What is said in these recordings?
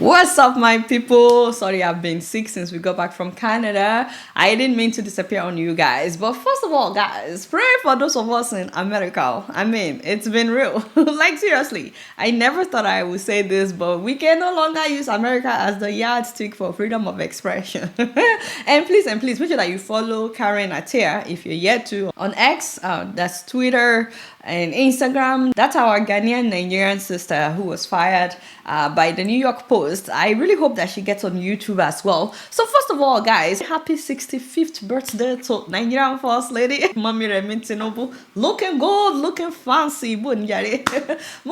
What's up, my people? Sorry, I've been sick since we got back from Canada. I didn't mean to disappear on you guys. But first of all, guys, pray for those of us in America. I mean, it's been real. Like, seriously, I never thought I would say this, but we can no longer use America as the yardstick for freedom of expression. and please, make sure that you follow Karen Atia if you're yet to on X. That's Twitter and Instagram. That's our Ghanaian Nigerian sister who was fired by the New York Post. I really hope that she gets on YouTube as well. So first of all, guys, happy 65th birthday to Nigerian First Lady, Mommy Remi Tinubu. Looking good, looking fancy. More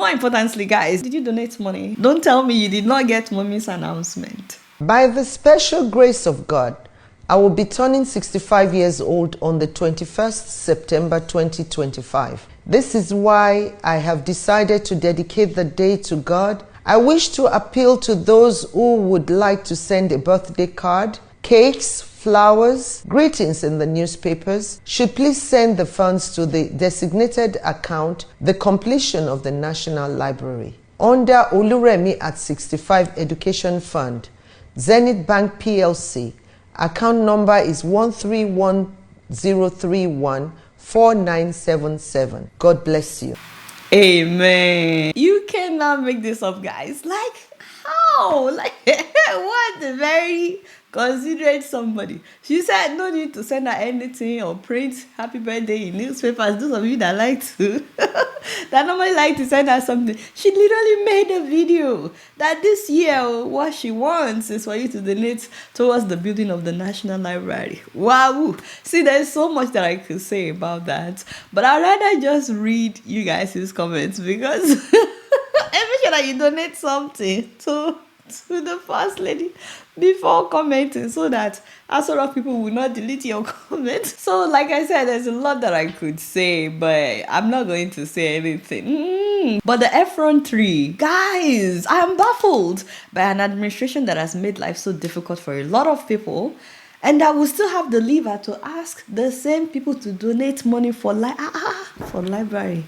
importantly, guys, did you donate money? Don't tell me you did not get Mommy's announcement. By the special grace of God, I will be turning 65 years old on the 21st September 2025. This is why I have decided to dedicate the day to God. I wish to appeal to those who would like to send a birthday card, cakes, flowers, greetings in the newspapers, should please send the funds to the designated account, the completion of the National Library, under Oluremi at 65 Education Fund, Zenith Bank PLC. Account number is 131,031,4977. God bless you. Amen. You cannot make this up, guys. Like, how? Like, what a very considerate somebody. She said no need to send her anything or print happy birthday in newspapers. Those of you that like to, that normally like to send her something. She literally made a video that this year what she wants is for you to donate towards the building of the National Library. Wow. See, there's so much that I could say about that. But I'd rather just read you guys' comments because I'm sure that you donate something to the First Lady before commenting so that a sort of people will not delete your comments. So like I said, there's a lot that I could say, but I'm not going to say anything. But the Efron 3, guys, I am baffled by an administration that has made life so difficult for a lot of people, and that will still have the lever to ask the same people to donate money for library.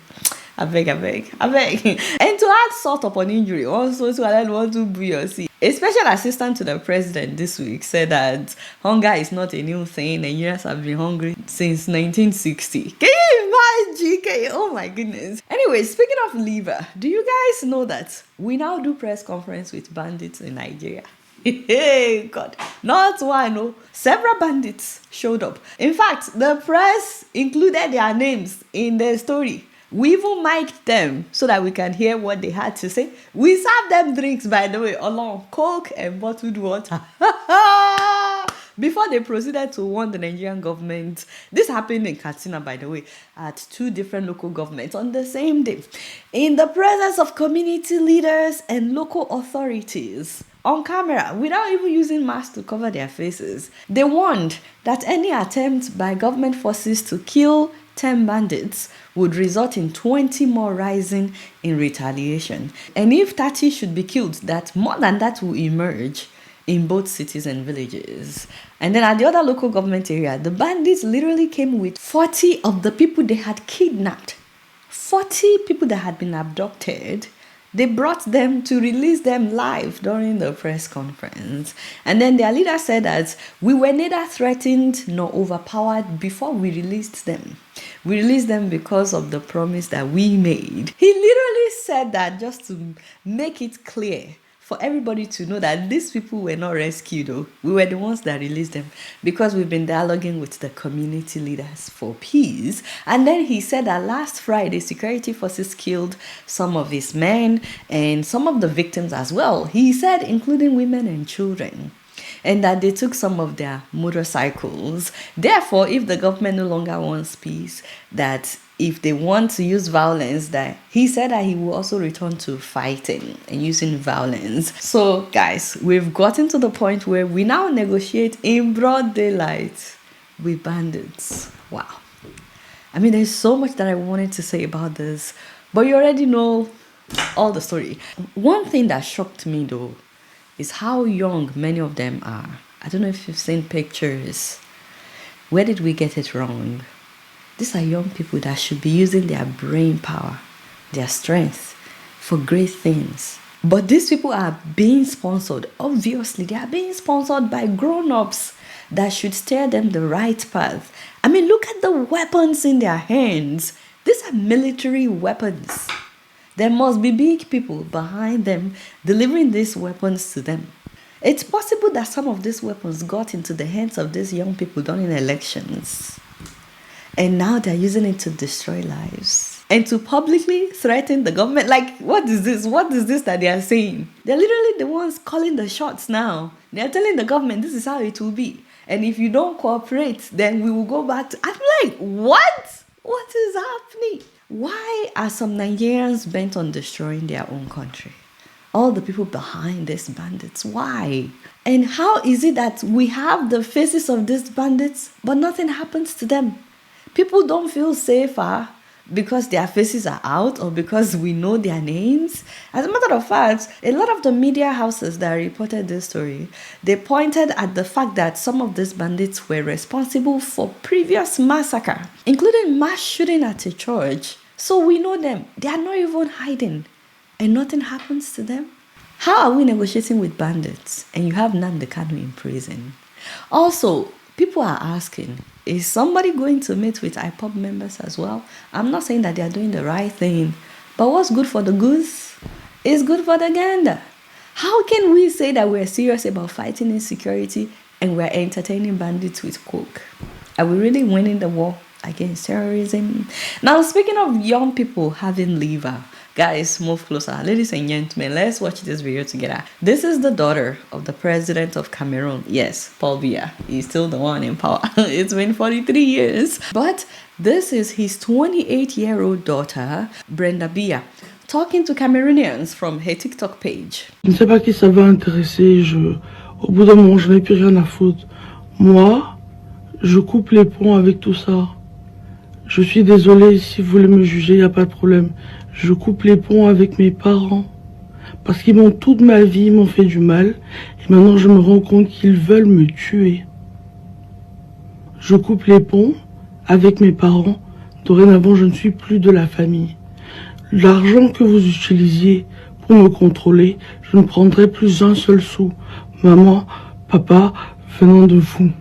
I beg. And to add salt upon injury, also to allow one to be a special assistant to the president this week said that hunger is not a new thing. Nigerians have been hungry since 1960. Can you imagine? Oh my goodness. Anyway, speaking of liver, do you guys know that we now do press conference with bandits in Nigeria? Hey, God. Not one, no. Several bandits showed up. In fact, the press included their names in their story. We even mic'd them so that we can hear what they had to say. We served them drinks, by the way, along Coke and bottled water. Before they proceeded to warn the Nigerian government. This happened in Katsina, by the way, at 2 different local governments on the same day. In the presence of community leaders and local authorities. On camera, without even using masks to cover their faces. They warned that any attempt by government forces to kill 10 bandits would result in 20 more rising in retaliation. And if 30 should be killed, that more than that will emerge in both cities and villages. And then at the other local government area, the bandits literally came with 40 of the people they had kidnapped. 40 people that had been abducted. They brought them to release them live during the press conference. And then their leader said that we were neither threatened nor overpowered before we released them. We released them because of the promise that we made. He literally said that just to make it clear for everybody to know that these people were not rescued, though. We were the ones that released them because we've been dialoguing with the community leaders for peace. And then he said that last Friday, security forces killed some of his men and some of the victims as well. He said, including women and children. And that they took some of their motorcycles. Therefore, if the government no longer wants peace, that if they want to use violence, that he said that he will also return to fighting and using violence. So, guys, we've gotten to the point where we now negotiate in broad daylight with bandits. Wow. I mean, there's so much that I wanted to say about this, but you already know all the story. One thing that shocked me, though, is how young many of them are. I don't know if you've seen pictures. Where did we get it wrong? These are young people that should be using their brain power, their strength for great things. But these people are being sponsored. Obviously, they are being sponsored by grown-ups that should steer them the right path. I mean, look at the weapons in their hands. These are military weapons. There must be big people behind them delivering these weapons to them. It's possible that some of these weapons got into the hands of these young people during elections. And now they're using it to destroy lives. And to publicly threaten the government. Like, what is this? What is this that they are saying? They're literally the ones calling the shots now. They're telling the government this is how it will be. And if you don't cooperate, then we will go back to... I'm like, what? What is happening? Why are some Nigerians bent on destroying their own country? All the people behind these bandits, why? And how is it that we have the faces of these bandits, but nothing happens to them? People don't feel safer because their faces are out or because we know their names. As a matter of fact, a lot of the media houses that reported this story, they pointed at the fact that some of these bandits were responsible for previous massacre, including mass shooting at a church. So we know them. They are not even hiding. And nothing happens to them? How are we negotiating with bandits and you have Nnamdi Kanu in prison? Also, people are asking, is somebody going to meet with IPOB members as well? I'm not saying that they are doing the right thing, but what's good for the goose is good for the gander. How can we say that we're serious about fighting insecurity and we're entertaining bandits with coke? Are we really winning the war against terrorism? Now, speaking of young people having liver, guys, move closer. Ladies and gentlemen, let's watch this video together. This is the daughter of the president of Cameroon. Yes, Paul Biya. He's still the one in power. It's been 43 years. But this is his 28-year-old daughter, Brenda Biya, talking to Cameroonians from her TikTok page. Je ne sais pas qui ça va intéresser. Au bout d'un moment, je n'ai plus rien à foutre. Moi, je coupe les ponts avec tout ça. Je suis désolée, si vous voulez me juger, il n'y a pas de problème. Je coupe les ponts avec mes parents. Parce qu'ils m'ont toute ma vie, ils m'ont fait du mal. Et maintenant, je me rends compte qu'ils veulent me tuer. Je coupe les ponts avec mes parents. Dorénavant, je ne suis plus de la famille. L'argent que vous utilisiez pour me contrôler, je ne prendrai plus un seul sou. Maman, papa, venant de vous.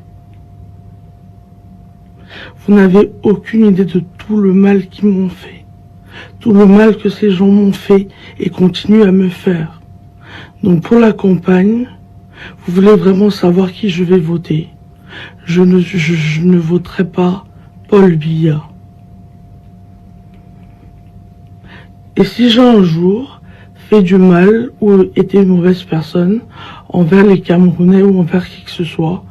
Vous n'avez aucune idée de tout le mal qu'ils m'ont fait. Tout le mal que ces gens m'ont fait et continuent à me faire. Donc pour la campagne, vous voulez vraiment savoir qui je vais voter. Je ne voterai pas Paul Biya. Et si j'ai un jour fait du mal ou été une mauvaise personne envers les Camerounais ou envers qui que ce soit,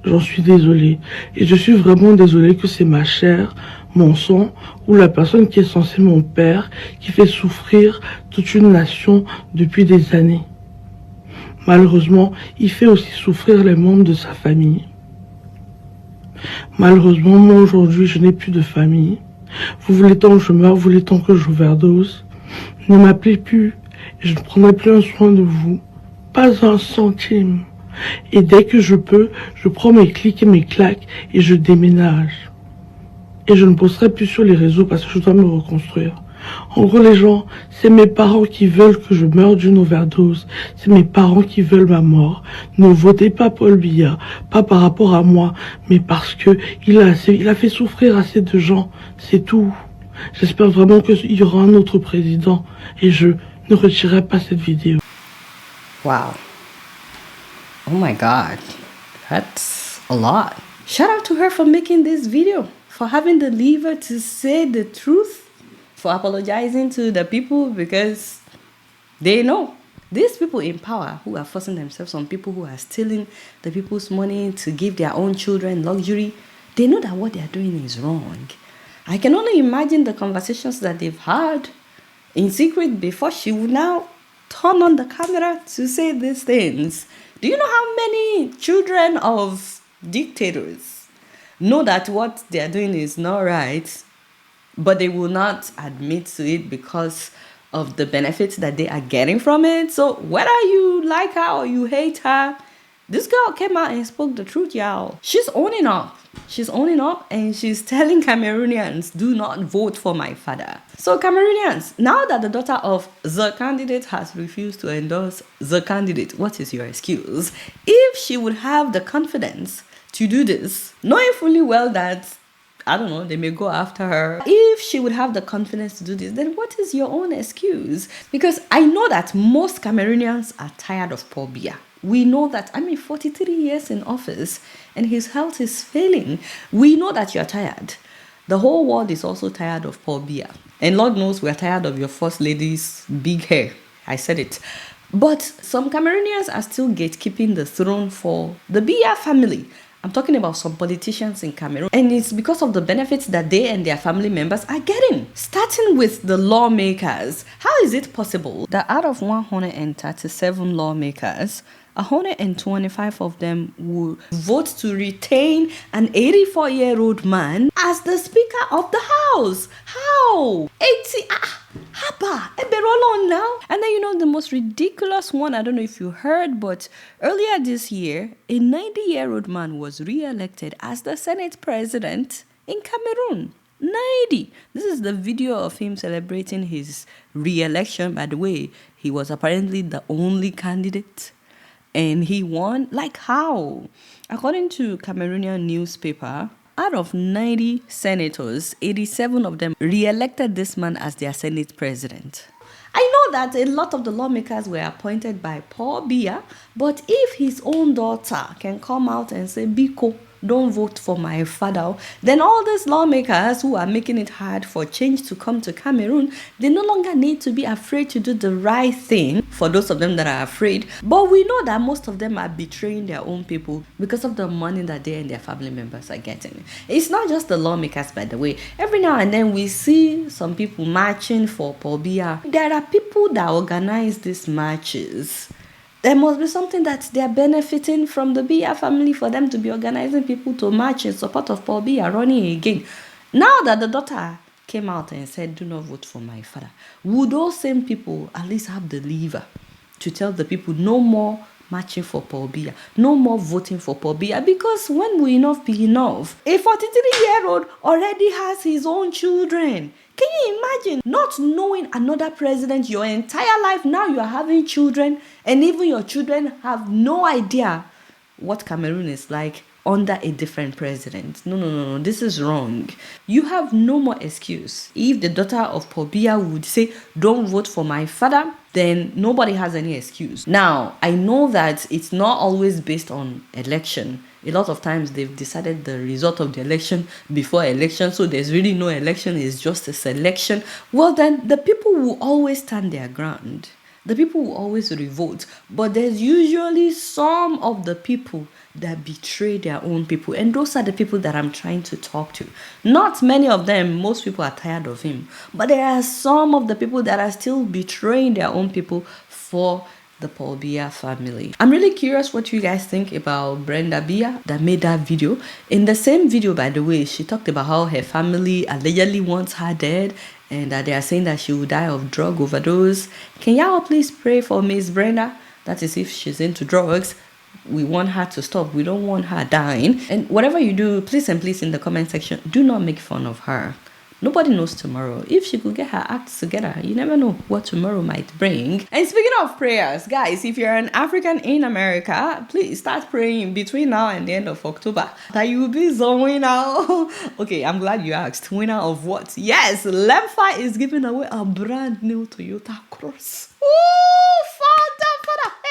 j'en suis désolée. Et je suis vraiment désolée que c'est ma chair, mon sang, ou la personne qui est censée mon père, qui fait souffrir toute une nation depuis des années. Malheureusement, il fait aussi souffrir les membres de sa famille. Malheureusement, moi aujourd'hui, je n'ai plus de famille. Vous voulez tant que je meure, vous voulez tant que j'overdose. Ne m'appelez plus, et je ne prendrai plus un soin de vous. Pas un centime. Et dès que je peux, je prends mes clics et mes claques et je déménage. Et je ne posterai plus sur les réseaux parce que je dois me reconstruire. En gros, les gens, c'est mes parents qui veulent que je meure d'une overdose. C'est mes parents qui veulent ma mort. Ne votez pas Paul Biya, pas par rapport à moi, mais parce que il a fait souffrir assez de gens. C'est tout. J'espère vraiment qu'il y aura un autre président et je ne retirerai pas cette vidéo. Wow. Oh my God, that's a lot. Shout out to her for making this video, for having the liver to say the truth, for apologizing to the people because they know. These people in power who are forcing themselves on people who are stealing the people's money to give their own children luxury, they know that what they are doing is wrong. I can only imagine the conversations that they've had in secret before she would now turn on the camera to say these things. Do you know how many children of dictators know that what they are doing is not right, but they will not admit to it because of the benefits that they are getting from it? So whether you like her or you hate her, This girl came out and spoke the truth, y'all. She's owning up. She's owning up and she's telling Cameroonians, do not vote for my father. So Cameroonians, now that the daughter of the candidate has refused to endorse the candidate, what is your excuse? If she would have the confidence to do this, knowing fully well that, I don't know, they may go after her. If she would have the confidence to do this, then what is your own excuse? Because I know that most Cameroonians are tired of Paul Biya. We know that, 43 years in office and his health is failing. We know that you're tired. The whole world is also tired of Paul Biya. And Lord knows we're tired of your first lady's big hair. I said it. But some Cameroonians are still gatekeeping the throne for the Biya family. I'm talking about some politicians in Cameroon, and it's because of the benefits that they and their family members are getting. Starting with the lawmakers. How is it possible that out of 137 lawmakers, 125 of them would vote to retain an 84-year-old man as the Speaker of the House? How? 80? Haba, Eberolo now. And then the most ridiculous one, I don't know if you heard, but earlier this year, a 90-year-old man was re-elected as the Senate President in Cameroon. 90. This is the video of him celebrating his re-election. By the way, he was apparently the only candidate and he won. Like how? According to Cameroonian newspaper, out of 90 senators, 87 of them re-elected this man as their Senate president. I know that a lot of the lawmakers were appointed by Paul Biya, but if his own daughter can come out and say, Biko, don't vote for my father, then all these lawmakers who are making it hard for change to come to Cameroon, they no longer need to be afraid to do the right thing, for those of them that are afraid. But we know that most of them are betraying their own people because of the money that they and their family members are getting. It's not just the lawmakers, by the way. Every now and then we see some people marching for Paul Biya. There are people that organize these marches. There must be something that they are benefiting from the Biya family for them to be organizing people to march in support of Paul Biya running again. Now that the daughter came out and said, do not vote for my father, would those same people at least have the lever to tell the people no more marching for Paul Biya, no more voting for Paul Biya? Because when will enough be enough? A 43-year-old already has his own children. Can you imagine not knowing another president your entire life? Now you are having children, and even your children have no idea what Cameroon is like under a different president. No. This is wrong. You have no more excuse. If the daughter of Paul Biya would say, don't vote for my father, then nobody has any excuse. Now, I know that it's not always based on election. A lot of times they've decided the result of the election before election, so there's really no election, it's just a selection. Well, then the people will always stand their ground. The people will always revolt. But there's usually some of the people that betray their own people, and those are the people that I'm trying to talk to. Not many of them. Most people are tired of him, but there are some of the people that are still betraying their own people for the Paul Biya family. I'm really curious what you guys think about Brenda Biya that made that video. In the same video, by the way, she talked about how her family allegedly wants her dead and that they are saying that she will die of drug overdose. Can y'all please pray for Miss Brenda? That is, if she's into drugs, we want her to stop. We don't want her dying. And whatever you do, please and please in the comment section, do not make fun of her. Nobody knows tomorrow. If she could get her act together, you never know what tomorrow might bring. And speaking of prayers, guys, if you're an African in America, please start praying between now and the end of October that you will be the winner. Okay, I'm glad you asked. Winner of what? Yes, Lemfi is giving away a brand new Toyota Cross. Oh, Father.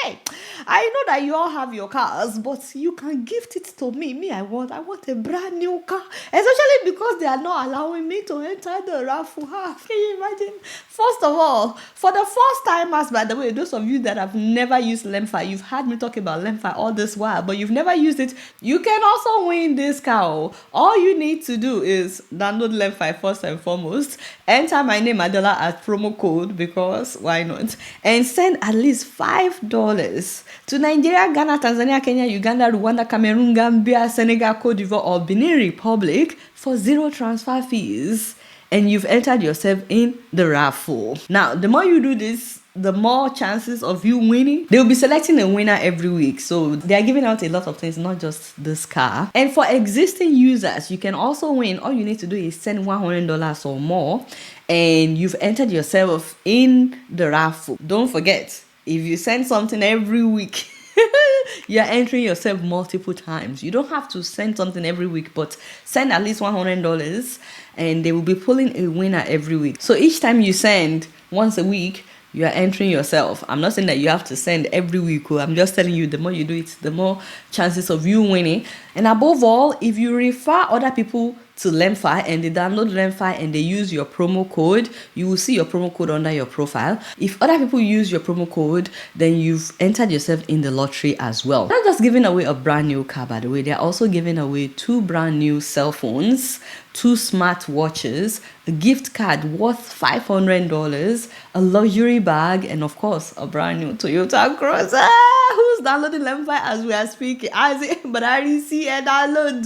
Hey, I know that you all have your cars, but you can gift it to me. I want a brand new car. Especially because they are not allowing me to enter the raffle. Can you imagine? First of all, for the first timers, by the way, those of you that have never used Lemfi, you've heard me talk about Lemfi all this while, but you've never used it, you can also win this car. All you need to do is download Lemfi first and foremost, enter my name Adeola as promo code, because why not, and send at least $5 to Nigeria, Ghana, Tanzania, Kenya, Uganda, Rwanda, Cameroon, Gambia, Senegal, Cote d'Ivoire, or Benin Republic for 0 transfer fees. And you've entered yourself in the raffle. Now, the more you do this, the more chances of you winning. They'll be selecting a winner every week. So they are giving out a lot of things, not just this car. And for existing users, you can also win. All you need to do is send $100 or more, and you've entered yourself in the raffle. Don't forget, if you send something every week, you're entering yourself multiple times. You don't have to send something every week, but send at least $100 and they will be pulling a winner every week. So each time you send once a week, you are entering yourself. I'm not saying that you have to send every week. I'm just telling you, the more you do it, the more chances of you winning. And above all, if you refer other people to Lemfi and they download Lemfi and they use your promo code, you will see your promo code under your profile. If other people use your promo code, then you've entered yourself in the lottery as well. Not just giving away a brand new car, by the way, they're also giving away 2 brand new cell phones, 2 smart watches, a gift card worth $500, a luxury bag, and of course, a brand new Toyota Crosser. Who's downloading Lemfi as we are speaking? I say, but I already see and download.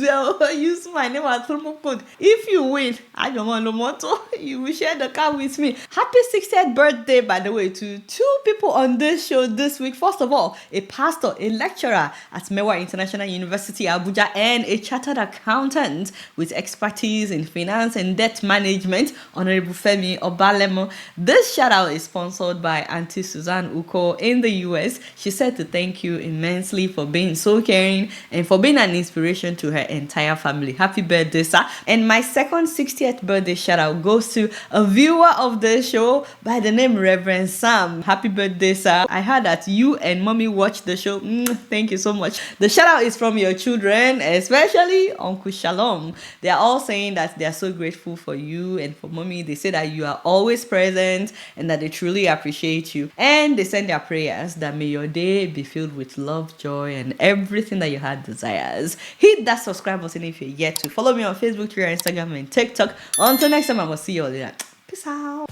Use my name as promo code. If you win, I don't want no motto. You will share the car with me. Happy 60th birthday, by the way, to 2 people on this show this week. First of all, a pastor, a lecturer at Mewa International University, Abuja, and a chartered accountant with expertise in finance and debt management, Honorable Femi Obalemo. This shout out is sponsored by Auntie Suzanne Uko in the US. She said to thank you immensely for being so caring and for being an inspiration to her entire family. Happy birthday, sir. And my second 60th birthday shout out goes to a viewer of the show by the name Reverend Sam. Happy birthday, sir. I heard that you and mommy watched the show. Thank you so much. The shout out is from your children, especially Uncle Shalom. They are all saying that they are so grateful for you and for mommy. They say that you are always present and that they truly appreciate you. And they send their prayers that may your day be filled with love, joy, and everything that your heart desires. Hit that subscribe button if you're yet to. Follow me on Facebook, Twitter, Instagram, and TikTok. Until next time, I will see you all later. Peace out.